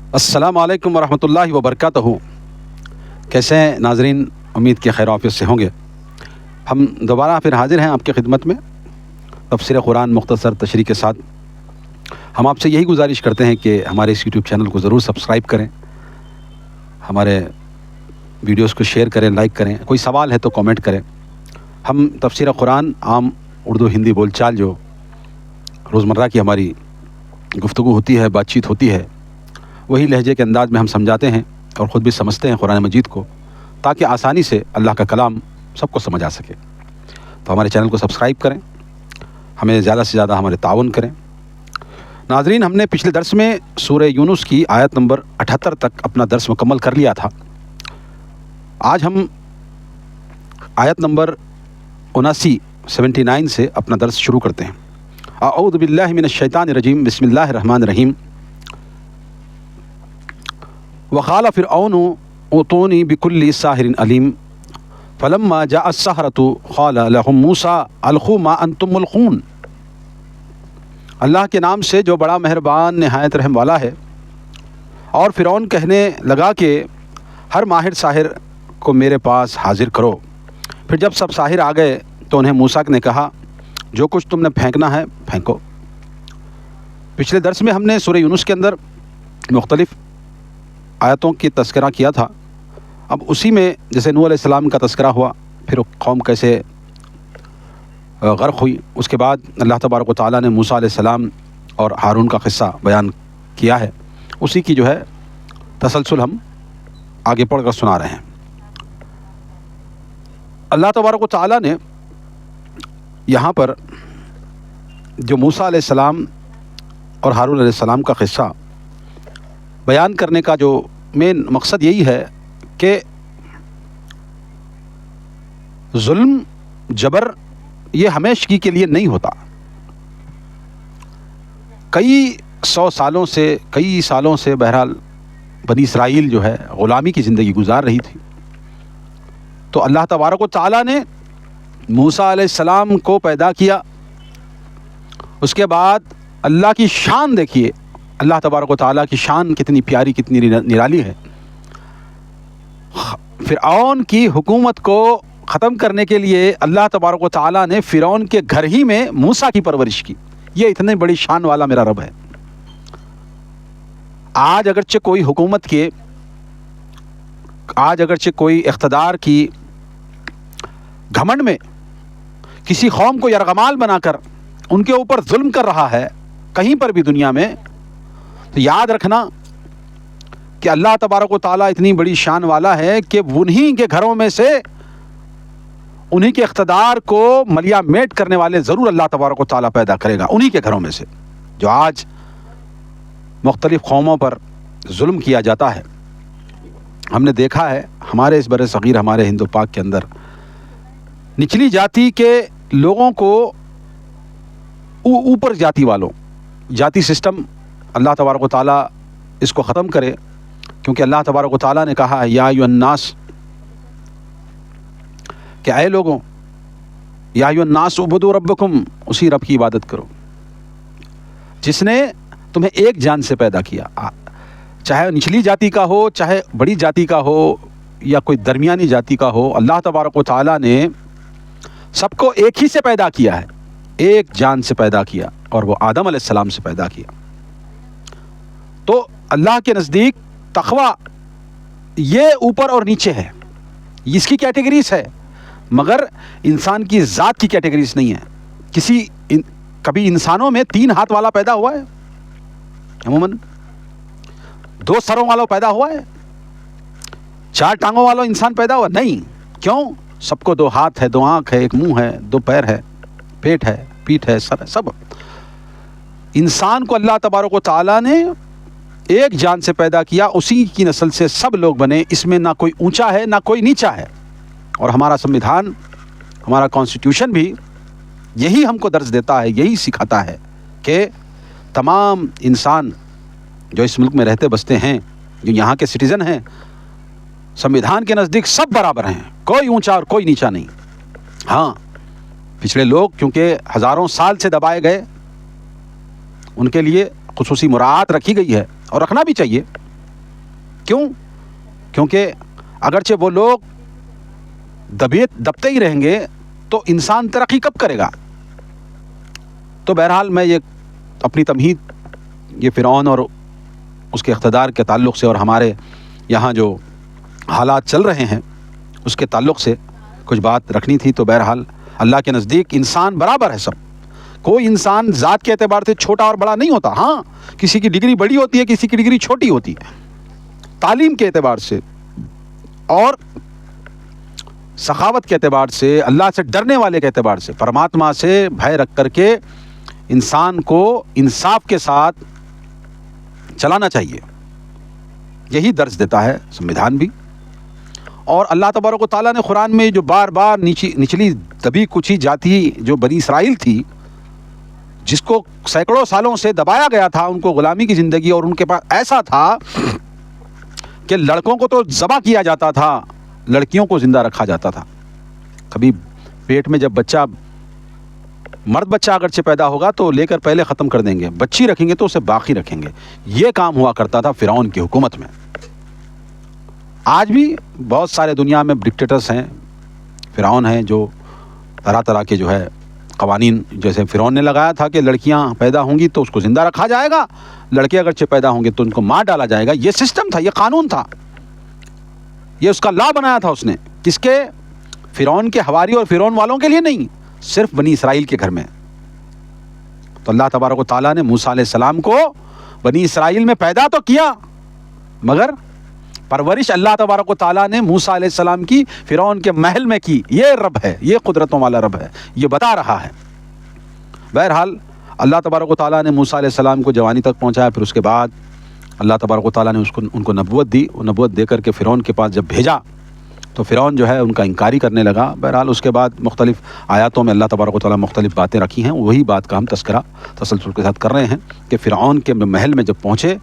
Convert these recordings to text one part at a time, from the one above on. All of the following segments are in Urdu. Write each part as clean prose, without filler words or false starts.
السلام علیکم ورحمۃ اللہ وبرکاتہ۔ کیسے ہیں ناظرین؟ امید کہ خیر وعافیت سے ہوں گے۔ ہم دوبارہ پھر حاضر ہیں آپ کی خدمت میں تفسیر قرآن مختصر تشریح کے ساتھ۔ ہم آپ سے یہی گزارش کرتے ہیں کہ ہمارے اس یوٹیوب چینل کو ضرور سبسکرائب کریں، ہمارے ویڈیوز کو شیئر کریں، لائک کریں، کوئی سوال ہے تو کامنٹ کریں۔ ہم تفسیر قرآن عام اردو ہندی بول چال جو روزمرہ کی ہماری گفتگو ہوتی ہے، بات چیت ہوتی ہے، وہی لہجے کے انداز میں ہم سمجھاتے ہیں اور خود بھی سمجھتے ہیں قرآن مجید کو، تاکہ آسانی سے اللہ کا کلام سب کو سمجھ آ سکے۔ تو ہمارے چینل کو سبسکرائب کریں، ہمیں زیادہ سے زیادہ ہمارے تعاون کریں۔ ناظرین، ہم نے پچھلے درس میں سورہ یونس کی آیت نمبر 78 تک اپنا درس مکمل کر لیا تھا۔ آج ہم آیت نمبر 79 سے اپنا درس شروع کرتے ہیں۔ اعوذ باللہ من الشیطان الرجیم، بسم اللہ الرحمن الرحیم۔ وقال فرعون اوتونی بکل ساحر علیم فلما جاء السحرة قال لهم موسیٰ القوا ما انتم ملقون۔ اللہ کے نام سے جو بڑا مہربان نہایت رحم والا ہے۔ اور فرعون کہنے لگا کہ ہر ماہر ساحر کو میرے پاس حاضر کرو۔ پھر جب سب ساحر آ گئے تو انہیں موسیٰ نے کہا جو کچھ تم نے پھینکنا ہے پھینکو۔ پچھلے درس میں ہم نے سورہ یونس کے اندر مختلف آیتوں کی تذکرہ کیا تھا۔ اب اسی میں جیسے نوح علیہ السلام کا تذکرہ ہوا، پھر قوم کیسے غرق ہوئی، اس کے بعد اللہ تبارک و تعالیٰ نے موسیٰ علیہ السلام اور ہارون کا قصہ بیان کیا ہے، اسی کی جو ہے تسلسل ہم آگے پڑھ کر سنا رہے ہیں۔ اللہ تبارک و تعالیٰ نے یہاں پر جو موسیٰ علیہ السلام اور ہارون علیہ السلام کا قصہ بیان کرنے کا جو مین مقصد یہی ہے کہ ظلم جبر یہ ہمیشگی کے لیے نہیں ہوتا۔ کئی سالوں سے بہرحال بنی اسرائیل جو ہے غلامی کی زندگی گزار رہی تھی، تو اللہ تبارک و تعالیٰ نے موسیٰ علیہ السلام کو پیدا کیا۔ اس کے بعد اللہ کی شان دیکھیے، اللہ تبارک و تعالیٰ کی شان کتنی پیاری، کتنی نرالی ہے۔ فرعون کی حکومت کو ختم کرنے کے لیے اللہ تبارک و تعالیٰ نے فرعون کے گھر ہی میں موسیٰ کی پرورش کی۔ یہ اتنی بڑی شان والا میرا رب ہے۔ آج اگرچہ کوئی حکومت کے، آج اگرچہ کوئی اقتدار کی گھمنڈ میں کسی قوم کو یرغمال بنا کر ان کے اوپر ظلم کر رہا ہے کہیں پر بھی دنیا میں، تو یاد رکھنا کہ اللہ تبارک و تعالیٰ اتنی بڑی شان والا ہے کہ انہی کے گھروں میں سے انہی کے اقتدار کو ملیا میٹ کرنے والے ضرور اللہ تبارک و تعالیٰ پیدا کرے گا، انہی کے گھروں میں سے۔ جو آج مختلف قوموں پر ظلم کیا جاتا ہے، ہم نے دیکھا ہے ہمارے اس بر صغیر، ہمارے ہند و پاک کے اندر نچلی جاتی کے لوگوں کو اوپر جاتی والوں، جاتی سسٹم اللہ تبارک و تعالیٰ اس کو ختم کرے، کیونکہ اللہ تبارک و تعالیٰ نے کہا ہے یا ایھا الناس، کہ اے لوگوں، یا ایھا الناس اعبدوا ربکم، اسی رب کی عبادت کرو جس نے تمہیں ایک جان سے پیدا کیا، چاہے نچلی جاتی کا ہو، چاہے بڑی جاتی کا ہو، یا کوئی درمیانی جاتی کا ہو، اللہ تبارک و تعالیٰ نے سب کو ایک ہی سے پیدا کیا ہے، ایک جان سے پیدا کیا، اور وہ آدم علیہ السلام سے پیدا کیا۔ تو اللہ کے نزدیک تقوی یہ اوپر اور نیچے ہے، اس کی کیٹیگریز ہے، مگر انسان کی ذات کی کیٹیگریز نہیں ہے۔ کبھی انسانوں میں 3 ہاتھ والا پیدا ہوا ہے؟ عموماً 2 سروں والا پیدا ہوا ہے؟ 4 ٹانگوں والا انسان پیدا ہوا؟ نہیں۔ کیوں؟ سب کو 2 ہاتھ ہے، 2 آنکھ ہے، 1 منہ ہے، 2 پیر ہے، پیٹ ہے، پیٹھ ہے، سر ہے، سب۔ انسان کو اللہ تبارک و تعالیٰ نے ایک جان سے پیدا کیا، اسی کی نسل سے سب لوگ بنے، اس میں نہ کوئی اونچا ہے نہ کوئی نیچا ہے۔ اور ہمارا سمویدھان، ہمارا کانسٹیٹیوشن بھی یہی ہم کو درس دیتا ہے، یہی سکھاتا ہے کہ تمام انسان جو اس ملک میں رہتے بستے ہیں، جو یہاں کے سٹیزن ہیں، سمویدھان کے نزدیک سب برابر ہیں، کوئی اونچا اور کوئی نیچا نہیں۔ ہاں، پچھلے لوگ کیونکہ ہزاروں سال سے دبائے گئے، ان کے لیے خصوصی مراعات رکھی گئی ہے، اور رکھنا بھی چاہیے، کیوں؟ کیونکہ اگرچہ وہ لوگ دبتے ہی رہیں گے تو انسان ترقی کب کرے گا؟ تو بہرحال میں یہ اپنی تمہید یہ فرعون اور اس کے اقتدار کے تعلق سے اور ہمارے یہاں جو حالات چل رہے ہیں اس کے تعلق سے کچھ بات رکھنی تھی. تو بہرحال اللہ کے نزدیک انسان برابر ہے سب. کوئی انسان ذات کے اعتبار سے چھوٹا اور بڑا نہیں ہوتا. ہاں کسی کی ڈگری بڑی ہوتی ہے, کسی کی ڈگری چھوٹی ہوتی ہے. تعلیم کے اعتبار سے اور سخاوت کے اعتبار سے, اللہ سے ڈرنے والے کے اعتبار سے, پرماتما سے بھے رکھ کر کے انسان کو انصاف کے ساتھ چلانا چاہیے. یہی درس دیتا ہے سموِدھان بھی. اور اللہ تبارک و تعالیٰ نے قرآن میں جو بار بار نچلی دبی کچھی جاتی جو بنی اسرائیل تھی, جس کو سینکڑوں سالوں سے دبایا گیا تھا, ان کو غلامی کی زندگی, اور ان کے پاس ایسا تھا کہ لڑکوں کو تو ذبح کیا جاتا تھا, لڑکیوں کو زندہ رکھا جاتا تھا. کبھی پیٹ میں جب بچہ, مرد بچہ اگرچہ پیدا ہوگا تو لے کر پہلے ختم کر دیں گے, بچی رکھیں گے تو اسے باقی رکھیں گے. یہ کام ہوا کرتا تھا فرعون کی حکومت میں. آج بھی بہت سارے دنیا میں ڈکٹیٹرز ہیں, فرعون ہیں, جو طرح طرح کے جو ہے قوانین, جیسے فرعون نے لگایا تھا کہ لڑکیاں پیدا ہوں گی تو اس کو زندہ رکھا جائے گا, لڑکے اگرچہ پیدا ہوں گے تو ان کو مار ڈالا جائے گا. یہ سسٹم تھا, یہ قانون تھا, یہ اس کا لا بنایا تھا اس نے. کس کے؟ فرعون کے حواری اور فرعون والوں کے لیے نہیں, صرف بنی اسرائیل کے گھر میں. تو اللہ تبارک و تعالیٰ نے موسیٰ علیہ السلام کو بنی اسرائیل میں پیدا تو کیا, مگر پرورش اللہ تبارک و تعالیٰ نے موسیٰ علیہ السلام کی فرعون کے محل میں کی. یہ رب ہے, یہ قدرتوں والا رب ہے, یہ بتا رہا ہے. بہرحال اللہ تبارک و تعالیٰ نے موسیٰ علیہ السلام کو جوانی تک پہنچایا. پھر اس کے بعد اللہ تبارک و تعالیٰ نے ان کو نبوت دی. وہ نبوت دے کر کے فرعون کے پاس جب بھیجا تو فرعون جو ہے ان کا انکاری کرنے لگا. بہرحال اس کے بعد مختلف آیاتوں میں اللہ تبارک و تعالیٰ مختلف باتیں رکھی ہیں. وہی بات کا ہم تذکرہ تسلسل کے ساتھ کر رہے ہیں کہ فرعون کے محل میں جب پہنچے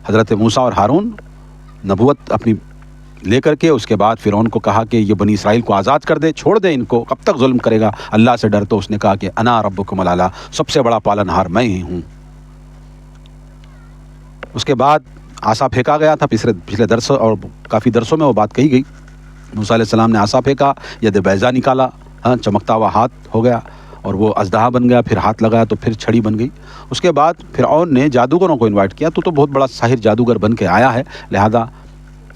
حضرت موسیٰ اور ہارون, نبوت اپنی لے کر کے, اس کے بعد فرعون کو کہا کہ یہ بنی اسرائیل کو آزاد کر دے, چھوڑ دے ان کو, کب تک ظلم کرے گا, اللہ سے ڈر. تو اس نے کہا کہ انا ربکم الاعلی, سب سے بڑا پالنہار میں ہی ہوں. اس کے بعد عصا پھینکا گیا تھا. پچھلے درس اور کافی درسوں میں وہ بات کہی گئی. موسیٰ علیہ السلام نے عصا پھینکا, ید بیضا نکالا, چمکتا ہوا ہاتھ ہو گیا, اور وہ اژدہا بن گیا. پھر ہاتھ لگایا تو پھر چھڑی بن گئی. اس کے بعد فرعون نے جادوگروں کو انوائٹ کیا. تو بہت بڑا ساحر جادوگر بن کے آیا ہے, لہذا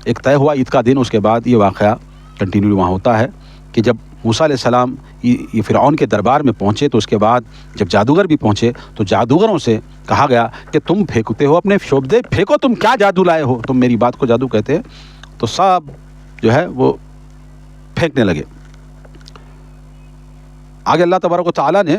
ایک طے ہوا عید کا دن. اس کے بعد یہ واقعہ کنٹینیو وہاں ہوتا ہے کہ جب موسیٰ علیہ السلام یہ فرعون کے دربار میں پہنچے تو اس کے بعد جب جادوگر بھی پہنچے تو جادوگروں سے کہا گیا کہ تم پھینکتے ہو اپنے شعبدے, پھینکو, تم کیا جادو لائے ہو, تم میری بات کو جادو کہتے ہیں. تو سب جو ہے وہ پھینکنے لگے. آگے اللہ تبارک و تعالیٰ نے